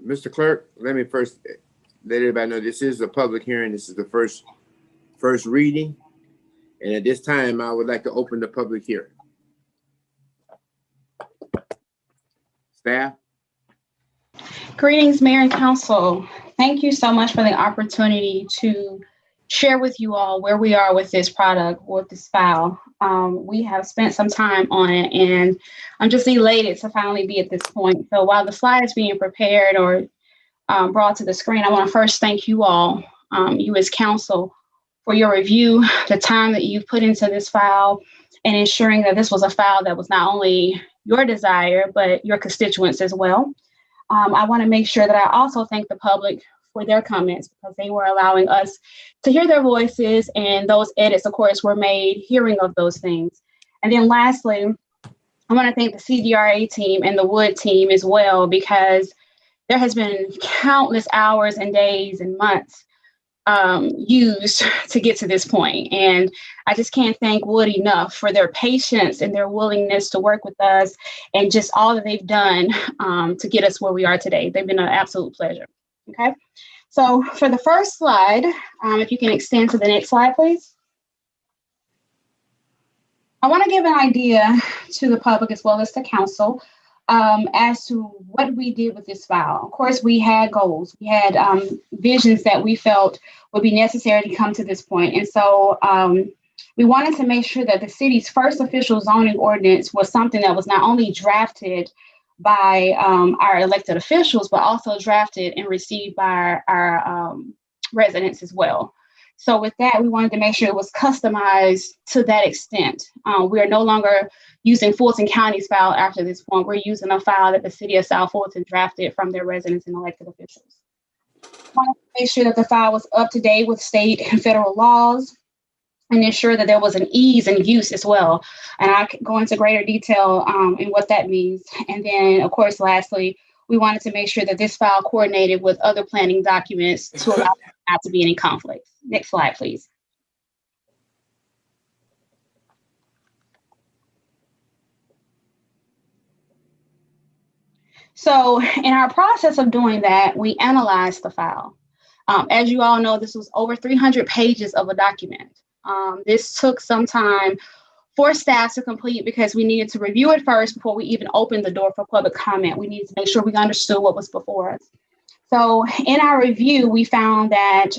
Mr. Clerk, let me first let everybody know this is a public hearing. This is the first reading. And at this time, I would like to open the public hearing. Staff? Greetings, Mayor and Council. Thank you so much for the opportunity to share with you all where we are with this product, with this file. We have spent some time on it, and I'm just elated to finally be at this point. So while the slide is being prepared or brought to the screen, I want to first thank you all, you as council, for your review, the time that you've put into this file, and ensuring that this was a file that was not only your desire, but your constituents as well. I want to make sure that I also thank the public for their comments, because they were allowing us to hear their voices, and those edits, of course, were made hearing of those things. And then lastly, I want to thank the CDRA team and the Wood team as well, because there has been countless hours and days and months used to get to this point. And I just can't thank Wood enough for their patience and their willingness to work with us, and just all that they've done to get us where we are today. They've been an absolute pleasure. Okay, so for the first slide, if you can extend to the next slide, please. I want to give an idea to the public as well as to council as to what we did with this file. Of course, we had goals. We had visions that we felt would be necessary to come to this point. And so we wanted to make sure that the city's first official zoning ordinance was something that was not only drafted by our elected officials, but also drafted and received by our residents as well. So with that, we wanted to make sure it was customized to that extent. We are no longer using Fulton County's file after this point. We're using a file that the city of South Fulton drafted from their residents and elected officials. We wanted to make sure that the file was up to date with state and federal laws, and ensure that there was an ease in use as well. And I can go into greater detail in what that means. And then, of course, lastly, we wanted to make sure that this file coordinated with other planning documents to allow there not to be any conflicts. Next slide, please. So in our process of doing that, we analyzed the file. As you all know, this was over 300 pages of a document. This took some time for staff to complete, because we needed to review it first before we even opened the door for public comment. We needed to make sure we understood what was before us. So in our review, we found that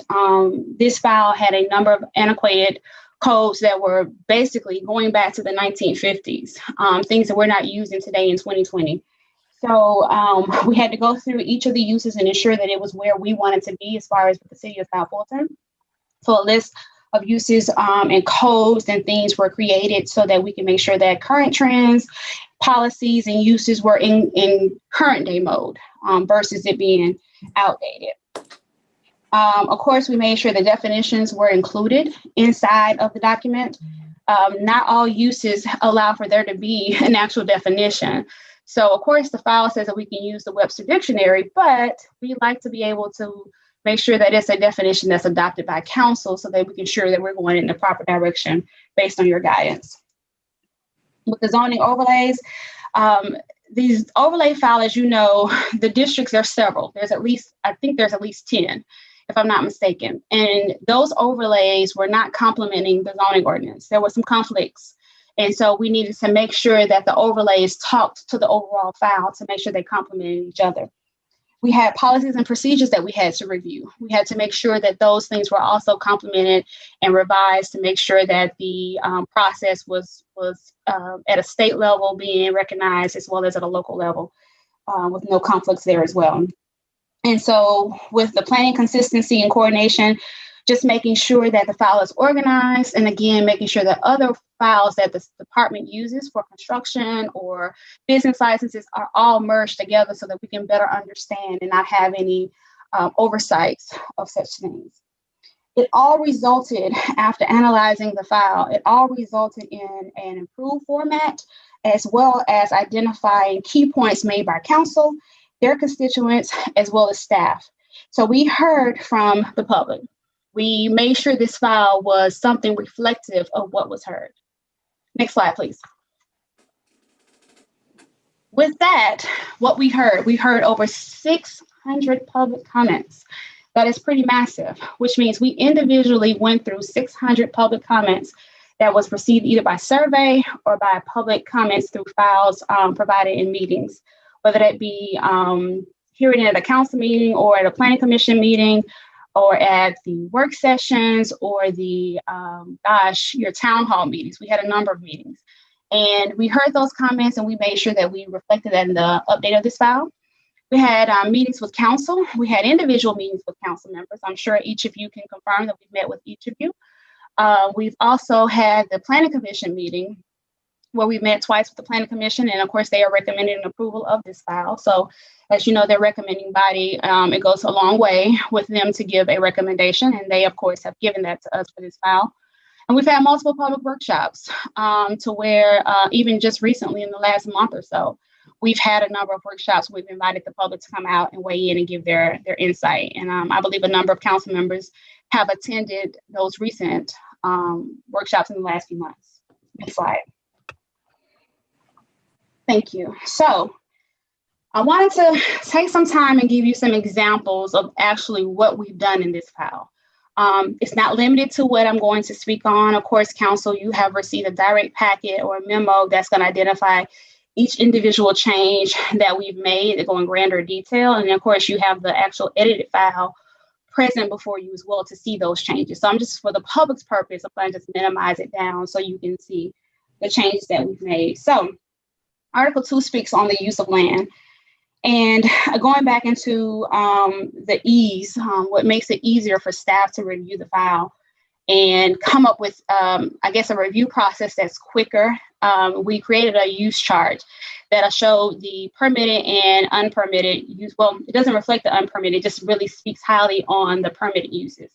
this file had a number of antiquated codes that were basically going back to the 1950s, things that we're not using today in 2020. So we had to go through each of the uses and ensure that it was where we wanted to be as far as the city of South Fulton. So a list of uses and codes and things were created so that we can make sure that current trends, policies, and uses were in current day mode versus it being outdated. Of course, we made sure the definitions were included inside of the document. Not all uses allow for there to be an actual definition. So of course, the file says that we can use the Webster Dictionary, but we like to be able to make sure that it's a definition that's adopted by council so that we can ensure that we're going in the proper direction based on your guidance. With the zoning overlays, these overlay files, as you know, the districts, there are several. There's at least, I think there's at least 10, if I'm not mistaken. And those overlays were not complementing the zoning ordinance. There were some conflicts. And so we needed to make sure that the overlays talked to the overall file to make sure they complemented each other. We had policies and procedures that we had to review. We had to make sure that those things were also complemented and revised to make sure that the process was at a state level being recognized as well as at a local level with no conflicts there as well. And so with the planning consistency and coordination, just making sure that the file is organized, and again, making sure that other files that the department uses for construction or business licenses are all merged together so that we can better understand and not have any oversights of such things. It all resulted, after analyzing the file, it all resulted in an improved format, as well as identifying key points made by council, their constituents, as well as staff. So we heard from the public. We made sure this file was something reflective of what was heard. Next slide, please. With that, what we heard over 600 public comments. That is pretty massive, which means we individually went through 600 public comments that was received either by survey or by public comments through files provided in meetings, whether that be hearing at a council meeting or at a planning commission meeting or at the work sessions or the, your town hall meetings. We had a number of meetings. And we heard those comments and we made sure that we reflected that in the update of this file. We had meetings with council. We had individual meetings with council members. I'm sure each of you can confirm that we've met with each of you. We've also had the planning commission meeting where we met twice with the planning commission. And of course, they are recommending approval of this file. So as you know, their recommending body, it goes a long way with them to give a recommendation. And they, of course, have given that to us for this file. And we've had multiple public workshops to where even just recently in the last month or so, we've had a number of workshops. We've invited the public to come out and weigh in and give their insight. And I believe a number of council members have attended those recent workshops in the last few months. Next slide. Thank you. So I wanted to take some time and give you some examples of actually what we've done in this file. It's not limited to what I'm going to speak on. Of course, council, you have received a direct packet or a memo that's going to identify each individual change that we've made that go in grander detail. And of course, you have the actual edited file present before you as well to see those changes. So I'm just, for the public's purpose, I'm going to just minimize it down so you can see the changes that we've made. So Article 2 speaks on the use of land. And going back into the ease, what makes it easier for staff to review the file and come up with, I guess, a review process that's quicker. We created a use chart that'll show the permitted and unpermitted use. Well, it doesn't reflect the unpermitted, it just really speaks highly on the permitted uses.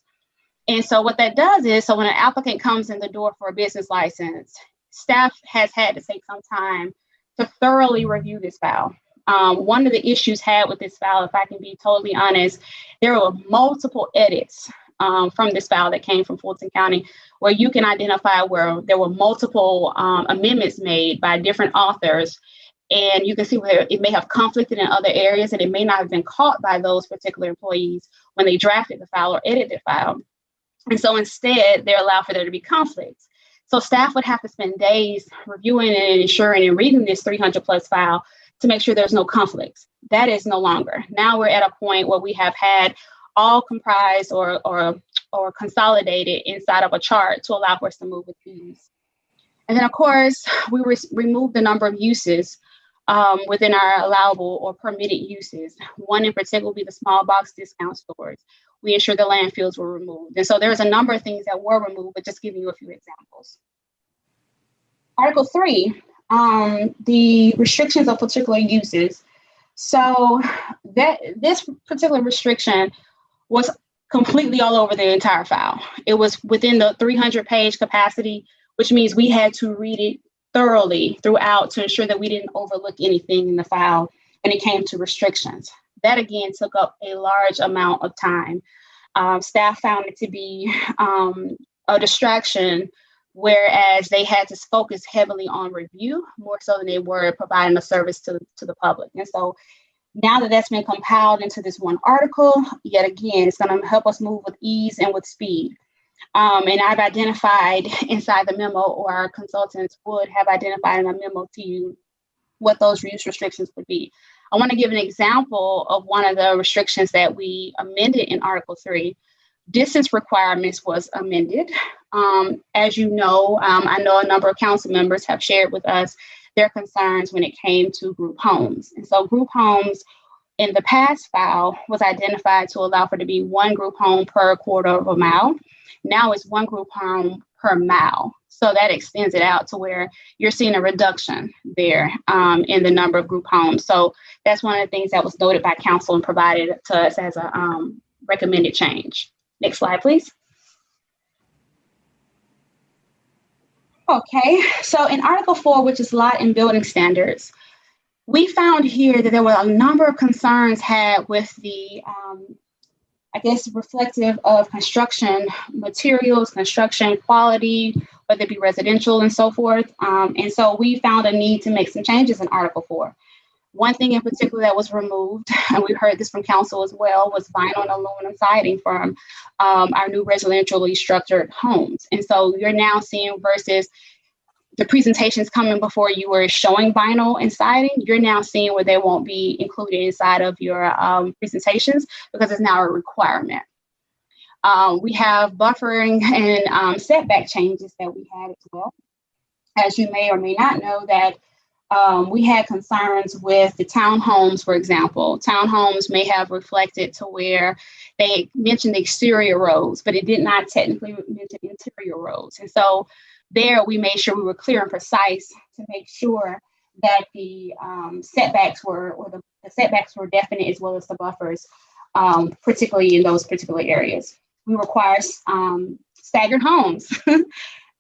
And so what that does is, so when an applicant comes in the door for a business license, staff has had to take some time to thoroughly review this file. One of the issues had with this file, if I can be totally honest, there were multiple edits from this file that came from Fulton County, where you can identify where there were multiple amendments made by different authors. And you can see where it may have conflicted in other areas and it may not have been caught by those particular employees when they drafted the file or edited the file. And so instead, they allow for there to be conflicts. So staff would have to spend days reviewing and ensuring and reading this 300 plus file to make sure there's no conflicts. That is no longer. Now we're at a point where we have had all comprised or consolidated inside of a chart to allow for us to move with ease. And then of course, we removed the number of uses within our allowable or permitted uses. One in particular will be the small box discount stores. We ensured the landfills were removed. And so there's a number of things that were removed, but just giving you a few examples. Article 3, the restrictions of particular uses. So this particular restriction was completely all over the entire file. It was within the 300-page capacity, which means we had to read it thoroughly throughout to ensure that we didn't overlook anything in the file when it came to restrictions. That again took up a large amount of time. Staff found it to be a distraction, whereas they had to focus heavily on review more so than they were providing a service to the public. And so now that that's been compiled into this one article, yet again, it's going to help us move with ease and with speed. And I've identified inside the memo, or our consultants would have identified in a memo to you what those use restrictions would be. I want to give an example of one of the restrictions that we amended in Article 3. Distance requirements was amended. As you know, I know a number of council members have shared with us their concerns when it came to group homes. And so group homes in the past file was identified to allow for it to be one group home per quarter of a mile. Now it's one group home per mile. So that extends it out to where you're seeing a reduction there in the number of group homes. So that's one of the things that was noted by council and provided to us as a recommended change. Next slide, please. Okay, so in Article 4, which is lot and building standards, we found here that there were a number of concerns had with the, I guess, reflective of construction materials, construction quality, whether it be residential and so forth. And so we found a need to make some changes in Article 4. One thing in particular that was removed, and we heard this from council as well, was vinyl and aluminum siding from our new residentially structured homes. And so you're now seeing, versus the presentations coming before, you were showing vinyl and siding, you're now seeing where they won't be included inside of your presentations because it's now a requirement. We have buffering and setback changes that we had as well. As you may or may not know, that we had concerns with the townhomes, for example. Townhomes may have reflected to where they mentioned the exterior roads, but it did not technically mention interior roads. And so there we made sure we were clear and precise to make sure that the setbacks were, or the setbacks were definite, as well as the buffers, particularly in those particular areas. We require staggered homes.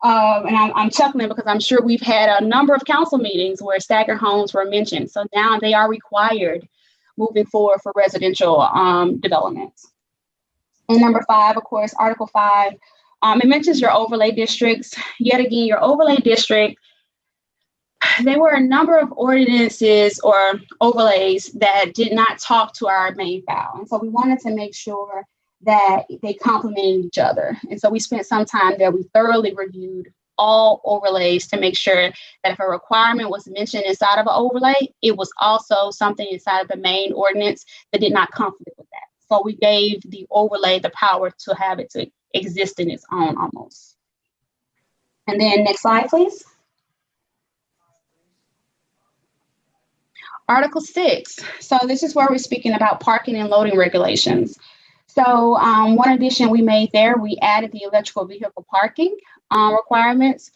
And I'm chuckling because I'm sure we've had a number of council meetings where staggered homes were mentioned. So now they are required moving forward for residential developments. And number 5, of course, Article 5, it mentions your overlay districts. Yet again, your overlay district, there were a number of ordinances or overlays that did not talk to our main file. And so we wanted to make sure that they complemented each other. And so we spent some time there. We thoroughly reviewed all overlays to make sure that if a requirement was mentioned inside of an overlay, it was also something inside of the main ordinance that did not conflict with that. So we gave the overlay the power to have it to exist in its own almost. And then next slide, please. Article 6. So this is where we're speaking about parking and loading regulations. So one addition we made there, we added the electrical vehicle parking requirements.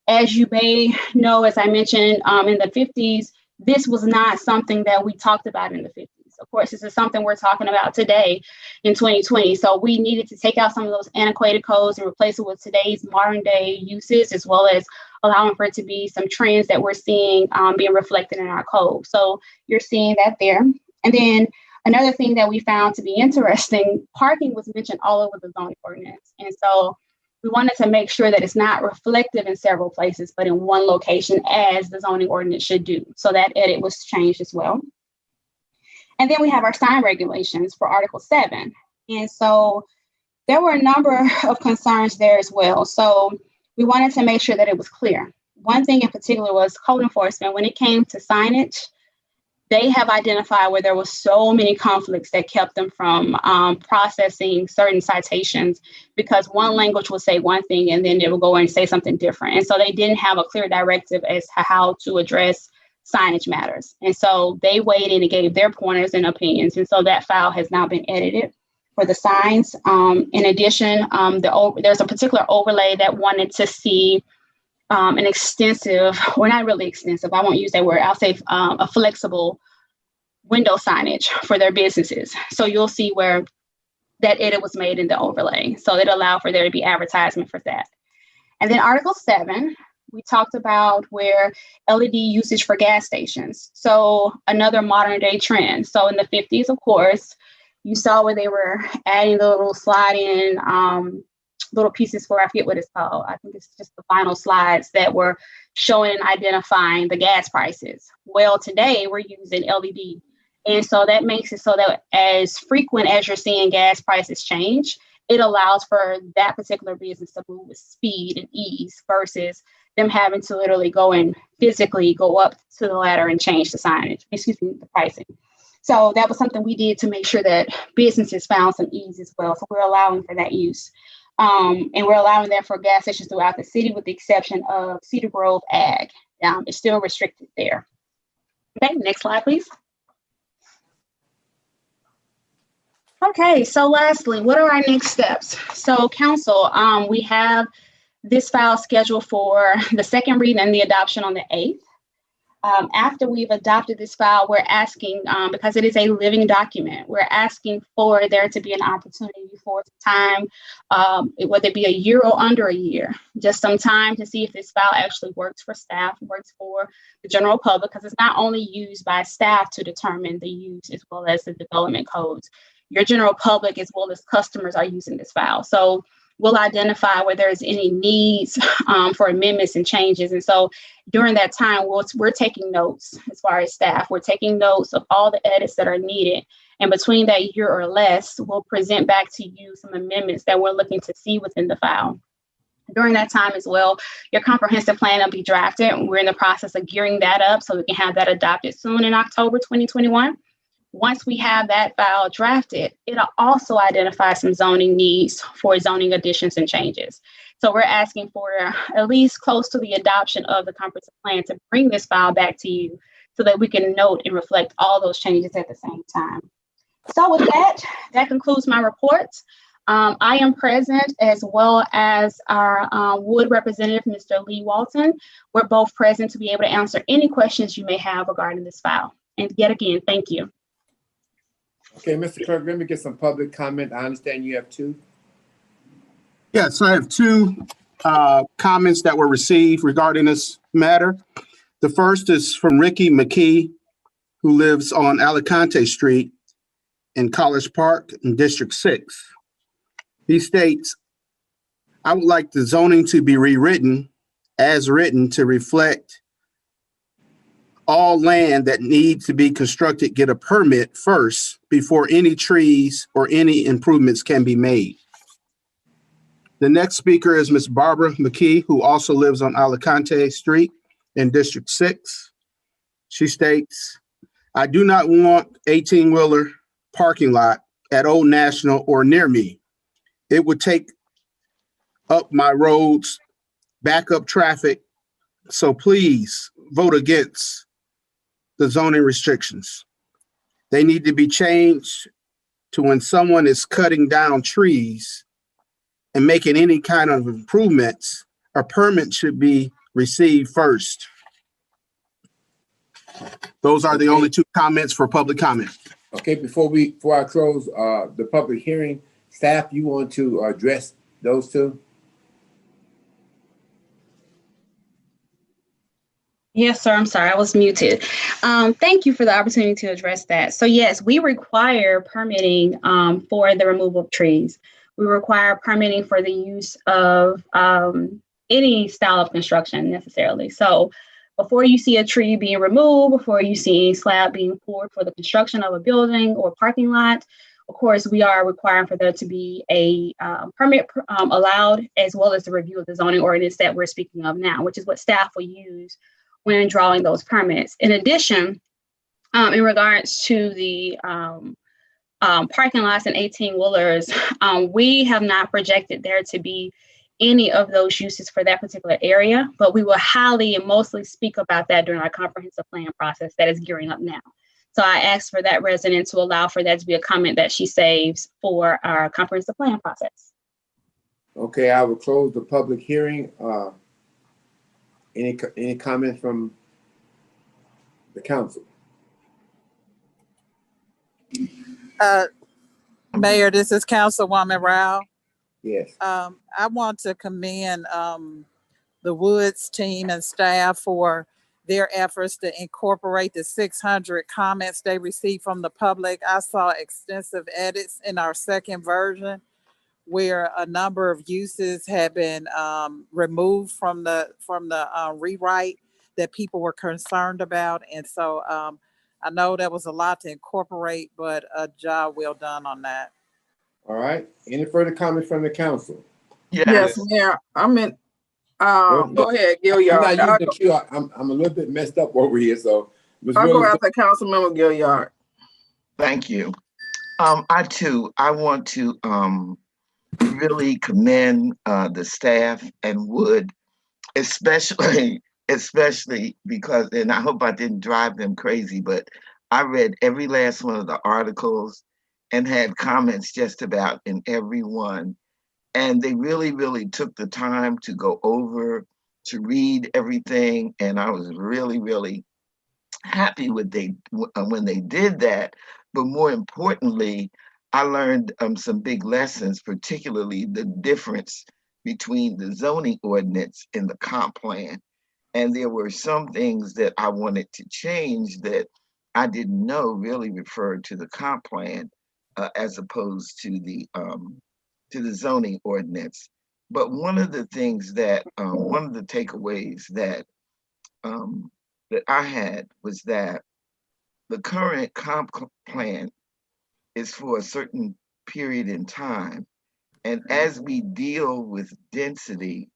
As you may know, as I mentioned in the 50s, this was not something that we talked about in the 50s. Of course, this is something we're talking about today in 2020. So we needed to take out some of those antiquated codes and replace it with today's modern day uses, as well as allowing for it to be some trends that we're seeing being reflected in our code. So you're seeing that there. And then another thing that we found to be interesting, parking was mentioned all over the zoning ordinance. And so we wanted to make sure that it's not reflective in several places, but in one location, as the zoning ordinance should do. So that edit was changed as well. And then we have our sign regulations for Article 7. And so there were a number of concerns there as well. So we wanted to make sure that it was clear. One thing in particular was code enforcement. When it came to signage, they have identified where there were so many conflicts that kept them from processing certain citations, because one language will say one thing and then it will go and say something different. And so they didn't have a clear directive as to how to address signage matters. And so they weighed in and gave their pointers and opinions. And so that file has now been edited for the signs. In addition, there's a particular overlay that wanted to see an extensive, or not really extensive, I won't use that word, I'll say a flexible window signage for their businesses. So you'll see where that edit was made in the overlay. So it allowed for there to be advertisement for that. And then Article 7, we talked about where LED usage for gas stations. So another modern day trend. So in the 50s, of course, you saw where they were adding the little slide-in little pieces for, I forget what it's called. I think it's just the final slides that were showing and identifying the gas prices. Well, today we're using LED. And so that makes it so that as frequent as you're seeing gas prices change, it allows for that particular business to move with speed and ease versus them having to literally go and physically go up to the ladder and change the signage, the pricing. So that was something we did to make sure that businesses found some ease as well. So we're allowing for that use. And we're allowing that for gas stations throughout the city, with the exception of Cedar Grove Ag. It's still restricted there. Okay, next slide, please. Okay, so lastly, what are our next steps? So council, we have this file scheduled for the second reading and the adoption on the 8th. After we've adopted this file, we're asking, because it is a living document, we're asking for there to be an opportunity for time, whether it be a year or under a year, just some time to see if this file actually works for staff, works for the general public, because it's not only used by staff to determine the use as well as the development codes. Your general public as well as customers are using this file. So we'll identify where there's any needs for amendments and changes. And so during that time, we're taking notes as far as staff. We're taking notes of all the edits that are needed. And between that year or less, we'll present back to you some amendments that we're looking to see within the file. During that time as well, your comprehensive plan will be drafted. We're in the process of gearing that up so we can have that adopted soon in October 2021. Once we have that file drafted, it'll also identify some zoning needs for zoning additions and changes. So we're asking for at least close to the adoption of the comprehensive plan to bring this file back to you so that we can note and reflect all those changes at the same time. So with that concludes my report. I am present as well as our Wood representative, Mr. Lee Walton. We're both present to be able to answer any questions you may have regarding this file. And yet again, thank you. Okay, Mr. Clerk, let me get some public comment. I understand you have two. Yes, I have two comments that were received regarding this matter. The first is from Ricky McKee, who lives on Alicante Street in College Park in District 6. He states, I would like the zoning to be rewritten as written to reflect all land that needs to be constructed get a permit first before any trees or any improvements can be made. The next speaker is Ms. Barbara McKee, who also lives on Alicante Street in District 6. She states, I do not want 18-wheeler parking lot at Old National or near me. It would take up my roads, back up traffic. So please vote against the zoning restrictions. They need to be changed to when someone is cutting down trees and making any kind of improvements, a permit should be received first. Those are the only two comments for public comment. Okay, before I close the public hearing, staff, you want to address those two? Yes, sir. I'm sorry, I was muted. Thank you for the opportunity to address that. So yes, we require permitting for the removal of trees. We require permitting for the use of any style of construction necessarily. So before you see a tree being removed, before you see a slab being poured for the construction of a building or parking lot, of course, we are requiring for there to be a permit allowed, as well as the review of the zoning ordinance that we're speaking of now, which is what staff will use when drawing those permits. In addition, in regards to the parking lots and 18-wheelers, we have not projected there to be any of those uses for that particular area, but we will highly and mostly speak about that during our comprehensive plan process that is gearing up now. So I asked for that resident to allow for that to be a comment that she saves for our comprehensive plan process. Okay, I will close the public hearing. Any comments from the council? Mayor, this is Councilwoman Rao. Yes. I want to commend the Woods team and staff for their efforts to incorporate the 600 comments they received from the public. I saw extensive edits in our second version where a number of uses had been removed from the rewrite that people were concerned about. And so I know that was a lot to incorporate, but a job well done on that. All right. Any further comments from the council? Yes, Mayor. Go ahead, Gilliard. I'm not using the queue. I'm a little bit messed up over here, so I'll go after Councilmember Gilliard. Thank you. I want to really commend the staff and Wood, especially because, and I hope I didn't drive them crazy, but I read every last one of the articles and had comments just about in every one. And they really, really took the time to go over, to read everything. And I was really, really happy when they did that. But more importantly, I learned some big lessons, particularly the difference between the zoning ordinance and the comp plan. And there were some things that I wanted to change that I didn't know really referred to the comp plan as opposed to the to the zoning ordinance. But one of the things that, one of the takeaways that that I had was that the current comp plan is for a certain period in time. And as we deal with density,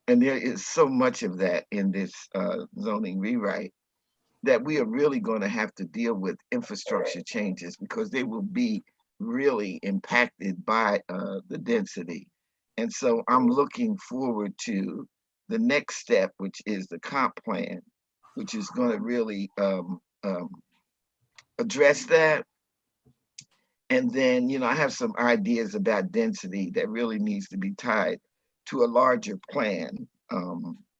and there is so much of that in this zoning rewrite, that we are really going to have to deal with infrastructure changes because they will be really impacted by the density. And so I'm looking forward to the next step, which is the comp plan, which is going to really address that. And then, you know, I have some ideas about density that really needs to be tied to a larger plan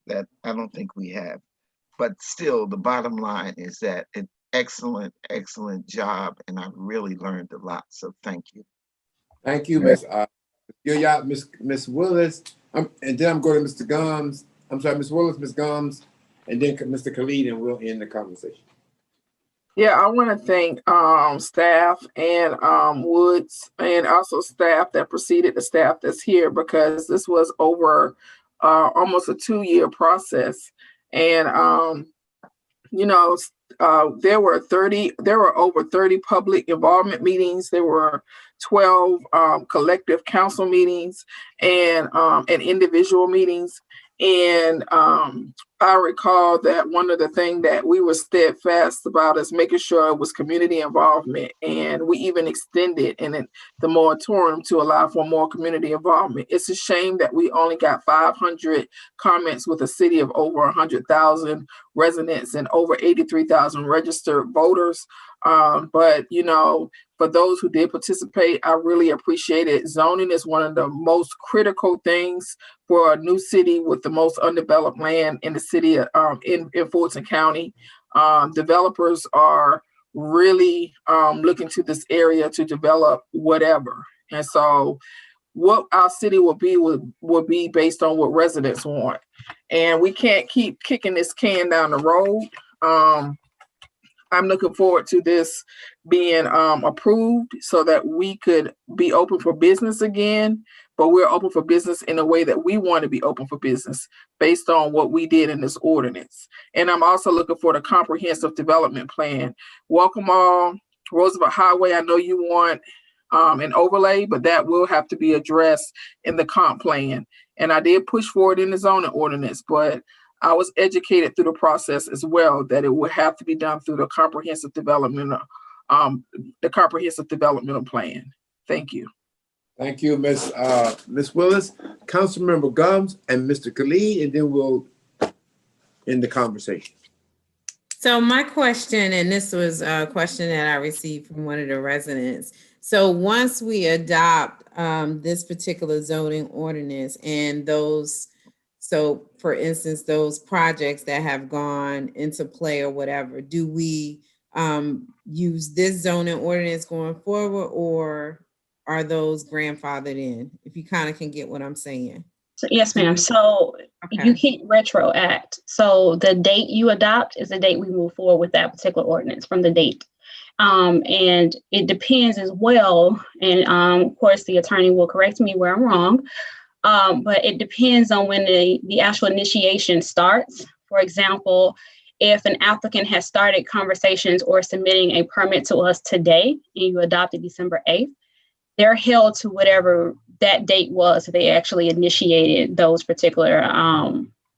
that I don't think we have. But still, the bottom line is that an excellent, excellent job, and I've really learned a lot. So thank you. Thank you, Ms. Gilliard, Ms. Willis, and then I'm going to Mr. Gums. I'm sorry, Ms. Willis, Ms. Gums, and then Mr. Khalid, and we'll end the conversation. Yeah, I want to thank staff and Woods, and also staff that preceded the staff that's here, because this was over almost a 2-year process. And you know, there were over 30 public involvement meetings. There were 12 collective council meetings and individual meetings. And I recall that one of the things that we were steadfast about is making sure it was community involvement. And we even extended the moratorium to allow for more community involvement. It's a shame that we only got 500 comments with a city of over 100,000 residents and over 83,000 registered voters. But, you know, for those who did participate, I really appreciate it. Zoning is one of the most critical things for a new city with the most undeveloped land in the city in Fulton County. Developers are really looking to this area to develop whatever. And so what our city will be based on what residents want. And we can't keep kicking this can down the road. I'm looking forward to this being approved so that we could be open for business again, but we're open for business in a way that we want to be open for business based on what we did in this ordinance. And I'm also looking for the comprehensive development plan. Welcome all. Roosevelt Highway, I know you want an overlay, but that will have to be addressed in the comp plan. And I did push forward in the zoning ordinance, but I was educated through the process as well that it would have to be done through the comprehensive developmental plan. Thank you. Thank you, Ms. Willis, Councilmember Gums, and Mr. Khalid, and then we'll end the conversation. So my question, and this was a question that I received from one of the residents. So once we adopt this particular zoning ordinance and those, so for instance, those projects that have gone into play or whatever, do we use this zoning ordinance going forward, or are those grandfathered in? If you kind of can get what I'm saying. So, yes, ma'am. So okay. You can't retroact. So the date you adopt is the date we move forward with that particular ordinance from the date. And it depends as well. And of course, the attorney will correct me where I'm wrong. But it depends on when the actual initiation starts. For example, if an applicant has started conversations or submitting a permit to us today and you adopted December 8th, they're held to whatever that date was they actually initiated those particular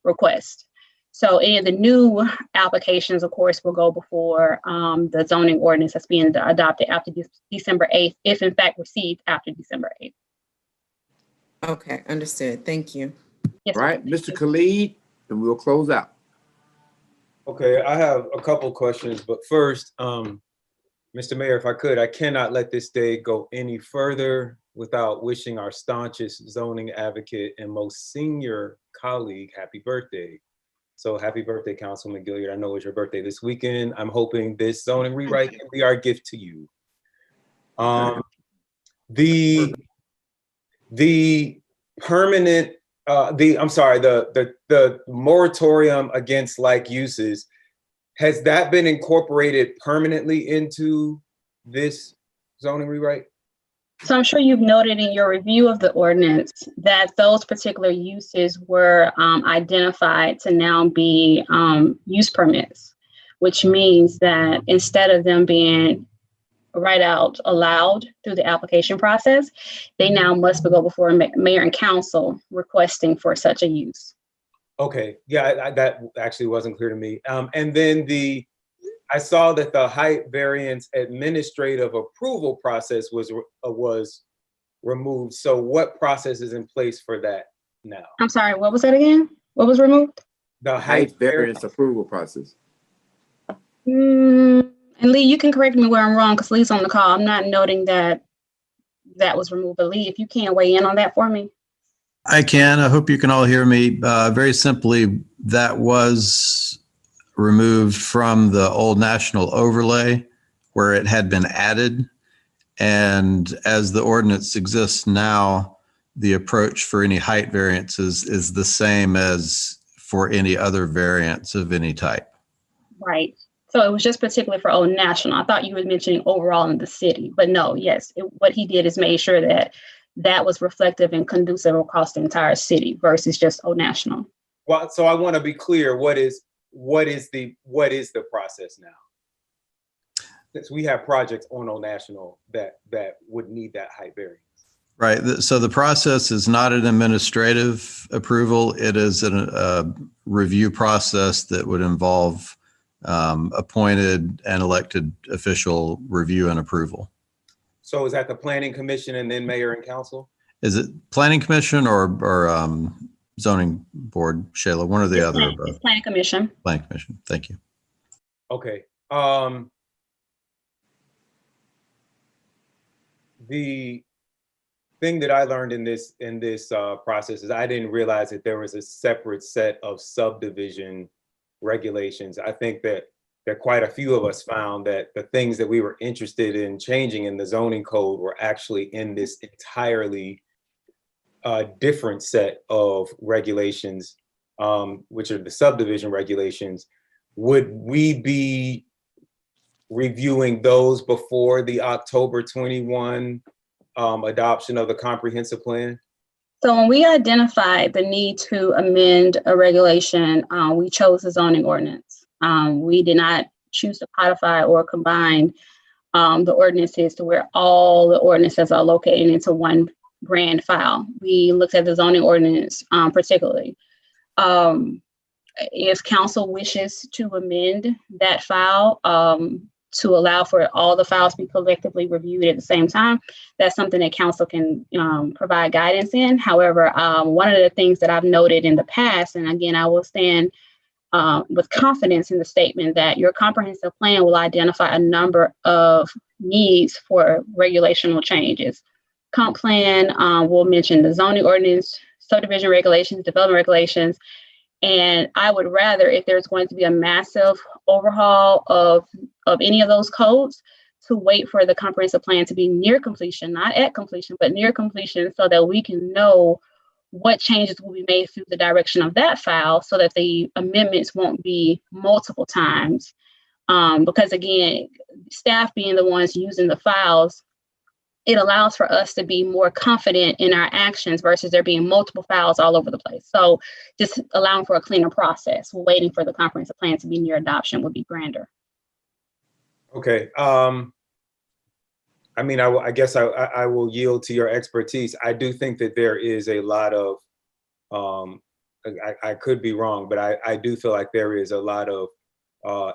requests. So any of the new applications, of course, will go before the zoning ordinance that's being adopted after December 8th, if in fact received after December 8th. Okay, understood. Thank you. Yes, right, Mr. Khalid, and we'll close out. Okay, I have a couple questions, but first, Mr. Mayor, if I could, I cannot let this day go any further without wishing our staunchest zoning advocate and most senior colleague happy birthday. So happy birthday, Councilman Gilliard. I know it's your birthday this weekend. I'm hoping this zoning rewrite can be our gift to you. The permanent, the moratorium against like uses, has that been incorporated permanently into this zoning rewrite? So I'm sure you've noted in your review of the ordinance that those particular uses were identified to now be use permits, which means that instead of them being right out allowed through the application process, they now must go before mayor and council requesting for such a use. Okay, yeah, that actually wasn't clear to me. And then I saw that the height variance administrative approval process was removed. So what process is in place for that now? I'm sorry, what was that again? What was removed? The Height variance approval process. And Lee, you can correct me where I'm wrong because Lee's on the call. I'm not noting that that was removed. But Lee, if you can weigh in on that for me. I can. I hope you can all hear me. Very simply, that was removed from the old national overlay where it had been added. And as the ordinance exists now, the approach for any height variances is the same as for any other variance of any type. Right. So it was just particularly for Old National. I thought you were mentioning overall in the city, but no, yes, what he did is made sure that that was reflective and conducive across the entire city versus just Old National. Well, so I want to be clear. What is the process now? Since we have projects on Old National that would need that height variance. Right. So the process is not an administrative approval. It is a review process that would involve appointed and elected official review and approval. So is that the planning commission and then mayor and council? Is it planning commission or zoning board, Shayla? One or the other? It's planning commission. Planning commission. Thank you. Okay. The thing that I learned in this process is I didn't realize that there was a separate set of subdivision regulations. I think that quite a few of us found that the things that we were interested in changing in the zoning code were actually in this entirely different set of regulations, which are the subdivision regulations. Would we be reviewing those before the October 21 adoption of the comprehensive plan? So when we identified the need to amend a regulation, we chose the zoning ordinance. We did not choose to codify or combine the ordinances to where all the ordinances are located into one grand file. We looked at the zoning ordinance particularly. If council wishes to amend that file to allow for all the files to be collectively reviewed at the same time, that's something that council can provide guidance in. However, one of the things that I've noted in the past, and again, I will stand with confidence in the statement that your comprehensive plan will identify a number of needs for regulational changes. Comp plan will mention the zoning ordinance, subdivision regulations, development regulations, and I would rather, if there's going to be a massive overhaul of any of those codes, to wait for the comprehensive plan to be near completion, not at completion, but near completion, so that we can know what changes will be made through the direction of that file so that the amendments won't be multiple times. Because again, staff being the ones using the files, it allows for us to be more confident in our actions versus there being multiple files all over the place. So just allowing for a cleaner process, waiting for the comprehensive plan to be near adoption would be grander. Okay. I mean, I guess I will yield to your expertise. I do think that there is a lot of, I could be wrong, but I do feel like there is a lot of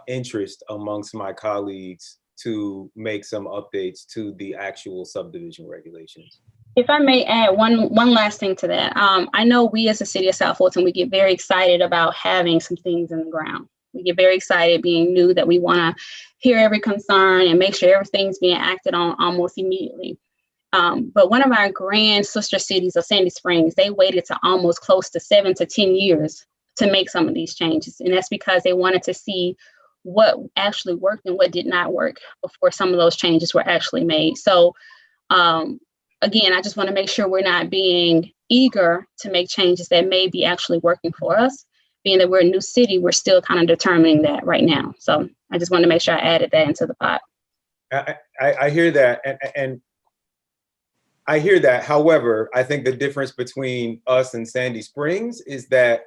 interest amongst my colleagues to make some updates to the actual subdivision regulations. If I may add one last thing to that. I know we as the city of South Fulton, we get very excited about having some things in the ground. We get very excited being new that we want to hear every concern and make sure everything's being acted on almost immediately. But one of our grand sister cities of Sandy Springs, they waited to almost close to 7 to 10 years to make some of these changes. And that's because they wanted to see what actually worked and what did not work before some of those changes were actually made. So again, I just want to make sure we're not being eager to make changes that may be actually working for us. Being that we're a new city, we're still kind of determining that right now. So I just want to make sure I added that into the pot. I hear that. And I hear that. However, I think the difference between us and Sandy Springs is that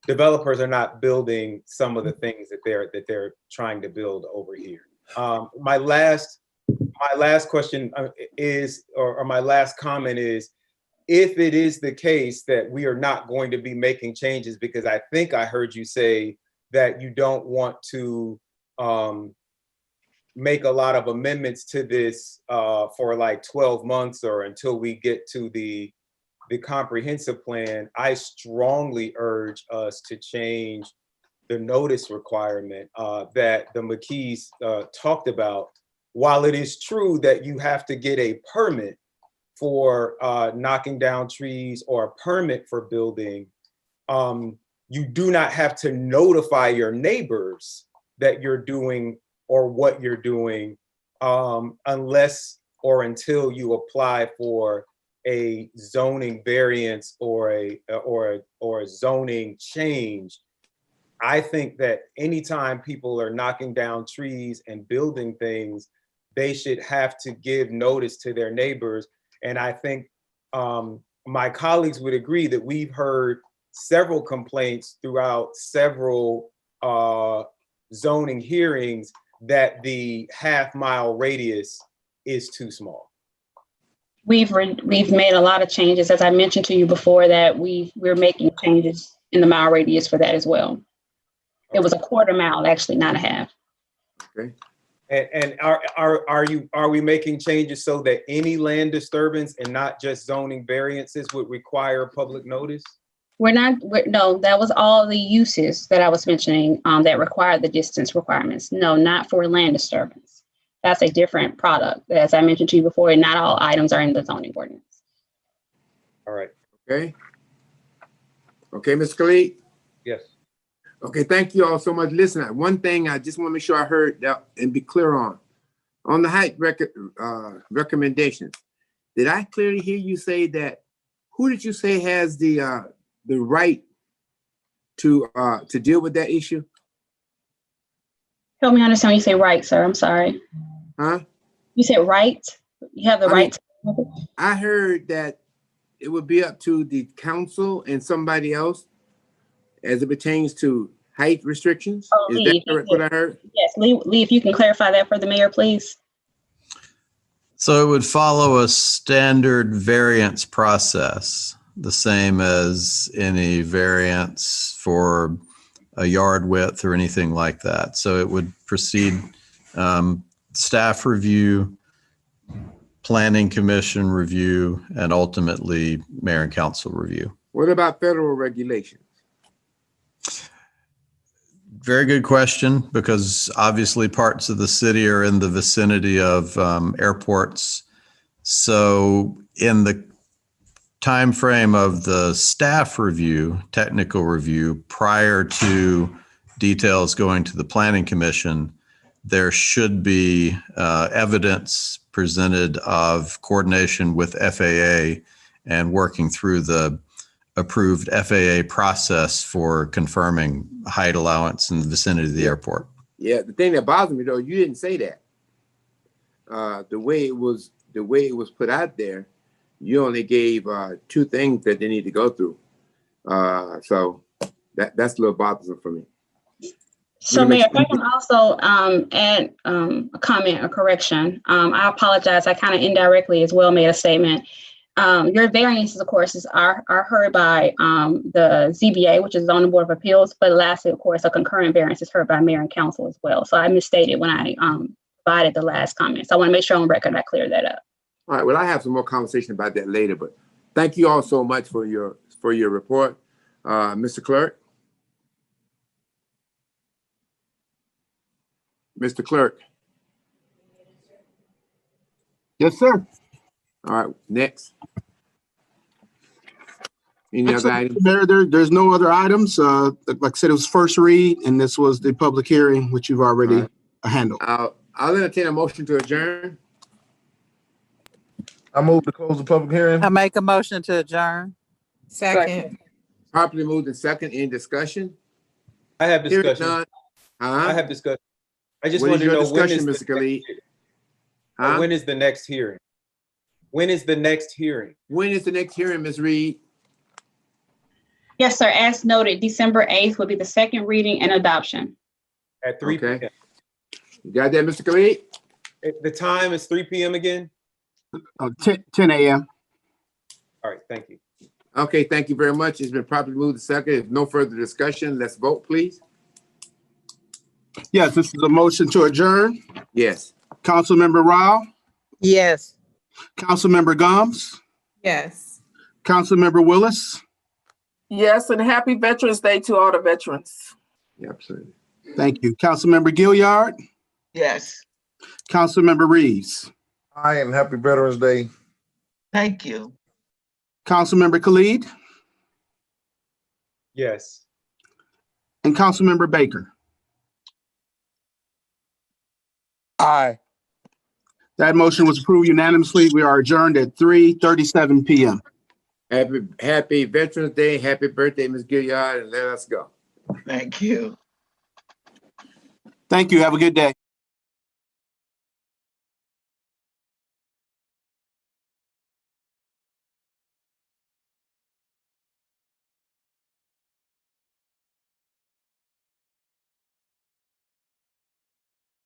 developers are not building some of the things that they're trying to build over here. My last question is, or my last comment is, if it is the case that we are not going to be making changes, because I think I heard you say that you don't want to make a lot of amendments to this for like 12 months or until we get to the comprehensive plan, I strongly urge us to change the notice requirement that the McKees talked about. While it is true that you have to get a permit for knocking down trees or a permit for building, you do not have to notify your neighbors that you're doing or what you're doing unless or until you apply for a zoning variance or a zoning change. I think that anytime people are knocking down trees and building things, they should have to give notice to their neighbors. And I think my colleagues would agree that we've heard several complaints throughout several zoning hearings that the half-mile radius is too small. We've made a lot of changes, as I mentioned to you before, that we're making changes in the mile radius for that as well. It was a quarter mile, actually, not a half. Okay. And are we making changes so that any land disturbance and not just zoning variances would require public notice? No, that was all the uses that I was mentioning that require the distance requirements. No, not for land disturbance. That's a different product. As I mentioned to you before, and not all items are in the zoning ordinance. All right. Okay. Okay, Mr. Khalid? Yes. Okay, thank you all so much. Listen, one thing I just want to make sure I heard that and be clear on the height recommendations. Did I clearly hear you say that? Who did you say has the right to deal with that issue? Help me understand when you say right, sir. I'm sorry. Huh? You said right? You have the right. I heard that it would be up to the council and somebody else as it pertains to height restrictions. Oh, Is Lee, that correct what I heard? Yes, Lee, if you can clarify that for the mayor, please. So it would follow a standard variance process, the same as any variance for a yard width or anything like that. So it would proceed staff review, planning commission review, and ultimately mayor and council review. What about federal regulations? Very good question, because obviously parts of the city are in the vicinity of airports. So in the time frame of the staff review, technical review, prior to details going to the planning commission, there should be evidence presented of coordination with FAA and working through the approved FAA process for confirming height allowance in the vicinity of the airport. Yeah, the thing that bothers me though, you didn't say that. The way it was put out there, you only gave 2 things that they need to go through. So that's a little bothersome for me. So Mayor, if I can also add a comment or correction. I apologize. I kind of indirectly as well made a statement. Your variances, of course, are heard by the ZBA, which is Zoning Board of Appeals, but lastly, of course, a concurrent variance is heard by mayor and council as well. So I misstated when I provided the last comment. So I want to make sure on record I clear that up. All right, well, I have some more conversation about that later, but thank you all so much for your report. Mr. Clerk? Mr. Clerk? Yes, sir. All right, next. Any other items? Mayor, there's no other items. Like I said, it was first read, and this was the public hearing, which you've already handled. I'll entertain a motion to adjourn. I move to close the public hearing. I make a motion to adjourn. Second. Properly moved in second. Any discussion? I have Hearing discussion. none. I have discussion. I just What want is to your know when is discussion, Mr. Khalid? when is the next hearing? When is the next hearing? When is the next hearing, Ms. Reed? Yes, sir. As noted, December 8th will be the second reading and adoption. At 3 Okay. p.m. You got that, Mr. Khalid? The time is 3 p.m. again? 10 a.m. All right, thank you. Okay, thank you very much. It's been properly moved to second. If no further discussion, let's vote, please. Yes, this is a motion to adjourn. Yes. Councilmember Rao, Yes. Councilmember Gomes, Yes. Councilmember Willis. Yes, and happy Veterans Day to all the veterans. Yeah, absolutely. Thank you. Councilmember Gilliard, Yes, Councilmember Reeves, I am happy Veterans Day. thank you. Councilmember Khalid, Yes. and Councilmember Baker. Aye. That motion was approved unanimously. We are adjourned at 3:37 p.m. Happy Veterans Day. Happy birthday, Ms. Gilliard, and let us go. Thank you. Thank you. Have a good day.